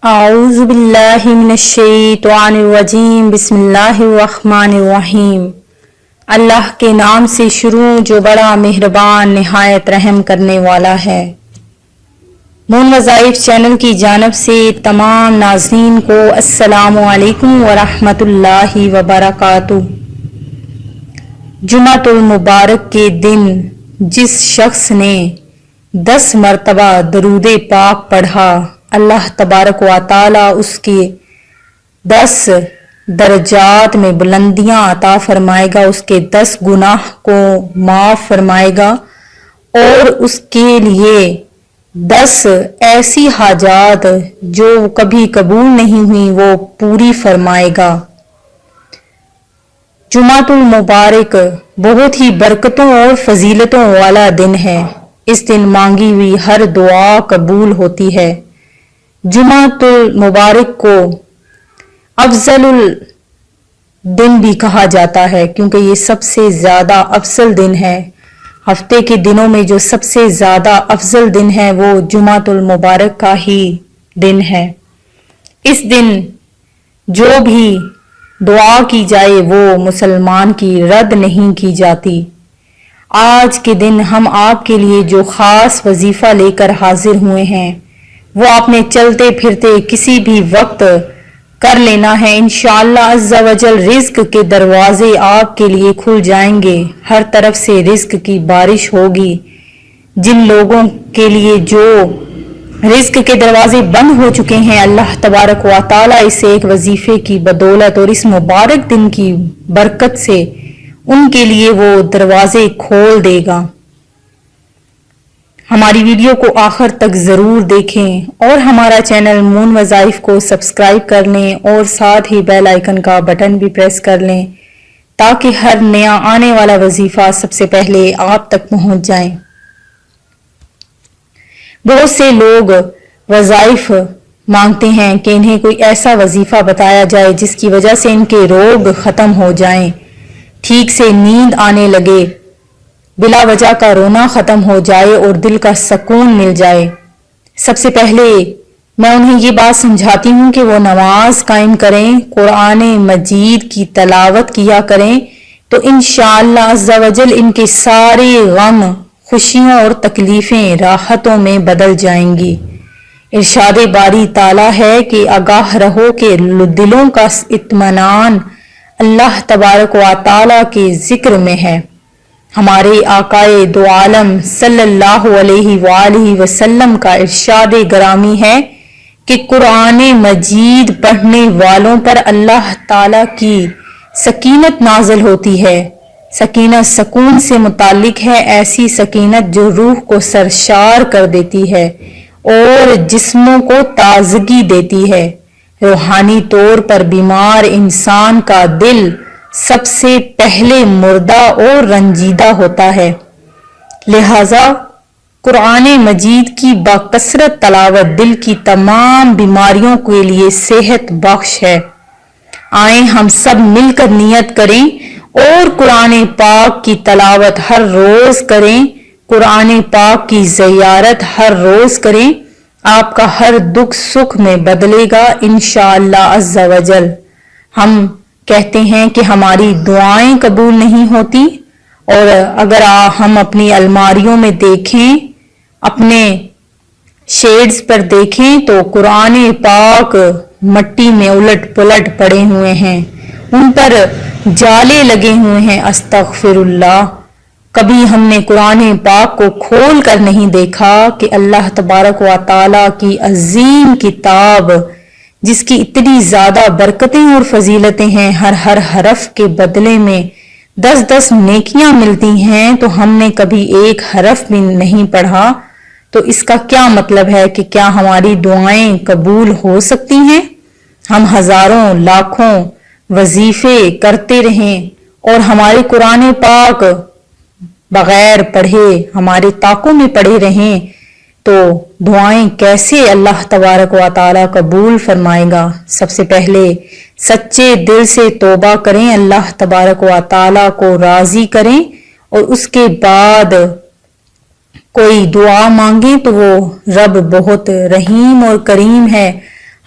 اعوذ باللہ من الشیطان الرجیم بسم اللہ الرحمن الرحیم۔ اللہ کے نام سے شروع جو بڑا مہربان نہایت رحم کرنے والا ہے۔ مون وظائف چینل کی جانب سے تمام ناظرین کو السلام علیکم ورحمۃ اللہ وبرکاتہ۔ جمعۃ المبارک کے دن جس شخص نے 10 مرتبہ درود پاک پڑھا، اللہ تبارک و تعالی اس کے 10 درجات میں بلندیاں عطا فرمائے گا، اس کے 10 گناہ کو معاف فرمائے گا اور اس کے لیے 10 ایسی حاجات جو کبھی قبول نہیں ہوئی وہ پوری فرمائے گا۔ جمعۃ المبارک بہت ہی برکتوں اور فضیلتوں والا دن ہے۔ اس دن مانگی ہوئی ہر دعا قبول ہوتی ہے۔ جمعۃ المبارک کو افضل الدن بھی کہا جاتا ہے کیونکہ یہ سب سے زیادہ افضل دن ہے۔ ہفتے کے دنوں میں جو سب سے زیادہ افضل دن ہے وہ جمعۃ المبارک کا ہی دن ہے۔ اس دن جو بھی دعا کی جائے وہ مسلمان کی رد نہیں کی جاتی۔ آج کے دن ہم آپ کے لیے جو خاص وظیفہ لے کر حاضر ہوئے ہیں وہ آپ نے چلتے پھرتے کسی بھی وقت کر لینا ہے۔ انشاءاللہ عز و جل رزق کے دروازے آپ کے لیے کھل جائیں گے، ہر طرف سے رزق کی بارش ہوگی۔ جن لوگوں کے لیے جو رزق کے دروازے بند ہو چکے ہیں، اللہ تبارک و تعالی اس ایک وظیفے کی بدولت اور اس مبارک دن کی برکت سے ان کے لیے وہ دروازے کھول دے گا۔ ہماری ویڈیو کو آخر تک ضرور دیکھیں اور ہمارا چینل مون وظائف کو سبسکرائب کر لیں اور ساتھ ہی بیل آئیکن کا بٹن بھی پریس کر لیں تاکہ ہر نیا آنے والا وظیفہ سب سے پہلے آپ تک پہنچ جائیں۔ بہت سے لوگ وظائف مانگتے ہیں کہ انہیں کوئی ایسا وظیفہ بتایا جائے جس کی وجہ سے ان کے روگ ختم ہو جائیں، ٹھیک سے نیند آنے لگے، بلا وجہ کا رونا ختم ہو جائے اور دل کا سکون مل جائے۔ سب سے پہلے میں انہیں یہ بات سمجھاتی ہوں کہ وہ نماز قائم کریں، قرآن مجید کی تلاوت کیا کریں تو انشاءاللہ عز و جل ان کے سارے غم، خوشیوں اور تکلیفیں راحتوں میں بدل جائیں گی۔ ارشاد باری تعالی ہے کہ آگاہ رہو کہ دلوں کا اطمینان اللہ تبارک و تعالی کے ذکر میں ہے۔ ہمارے آقائے دو عالم صلی اللہ علیہ وآلہ وسلم کا ارشاد گرامی ہے کہ قرآن مجید پڑھنے والوں پر اللہ تعالی کی سکینت نازل ہوتی ہے۔ سکینت سکون سے متعلق ہے، ایسی سکینت جو روح کو سرشار کر دیتی ہے اور جسموں کو تازگی دیتی ہے۔ روحانی طور پر بیمار انسان کا دل سب سے پہلے مردہ اور رنجیدہ ہوتا ہے، لہذا قرآن مجید کی باکثرت تلاوت دل کی تمام بیماریوں کے لیے صحت بخش ہے۔ آئیں ہم سب مل کر نیت کریں اور قرآن پاک کی تلاوت ہر روز کریں، قرآن پاک کی زیارت ہر روز کریں، آپ کا ہر دکھ سکھ میں بدلے گا انشاءاللہ عز و جل۔ ہم کہتے ہیں کہ ہماری دعائیں قبول نہیں ہوتی، اور اگر ہم اپنی الماریوں میں دیکھیں، اپنے شیڈز پر دیکھیں تو قرآن پاک مٹی میں الٹ پلٹ پڑے ہوئے ہیں، ان پر جالے لگے ہوئے ہیں۔ استغفر اللہ، کبھی ہم نے قرآن پاک کو کھول کر نہیں دیکھا کہ اللہ تبارک و تعالی کی عظیم کتاب جس کی اتنی زیادہ برکتیں اور فضیلتیں ہیں، ہر حرف کے بدلے میں 10 نیکیاں ملتی ہیں، تو ہم نے کبھی ایک حرف بھی نہیں پڑھا، تو اس کا کیا مطلب ہے کہ کیا ہماری دعائیں قبول ہو سکتی ہیں؟ ہم ہزاروں لاکھوں وظیفے کرتے رہیں اور ہمارے قرآن پاک بغیر پڑھے ہمارے طاقوں میں پڑے رہیں تو دعائیں کیسے اللہ تبارک و تعالی قبول فرمائے گا؟ سب سے پہلے سچے دل سے توبہ کریں، اللہ تبارک و تعالی کو راضی کریں اور اس کے بعد کوئی دعا مانگیں تو وہ رب بہت رحیم اور کریم ہے،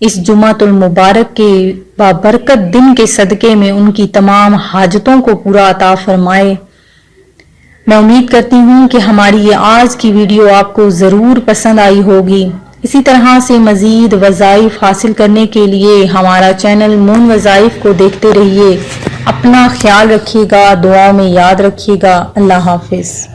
اس جمعۃ المبارک کے بابرکت دن کے صدقے میں ان کی تمام حاجتوں کو پورا عطا فرمائے۔ میں امید کرتی ہوں کہ ہماری یہ آج کی ویڈیو آپ کو ضرور پسند آئی ہوگی۔ اسی طرح سے مزید وظائف حاصل کرنے کے لیے ہمارا چینل مون وظائف کو دیکھتے رہیے۔ اپنا خیال رکھیے گا، دعاؤں میں یاد رکھیے گا۔ اللہ حافظ۔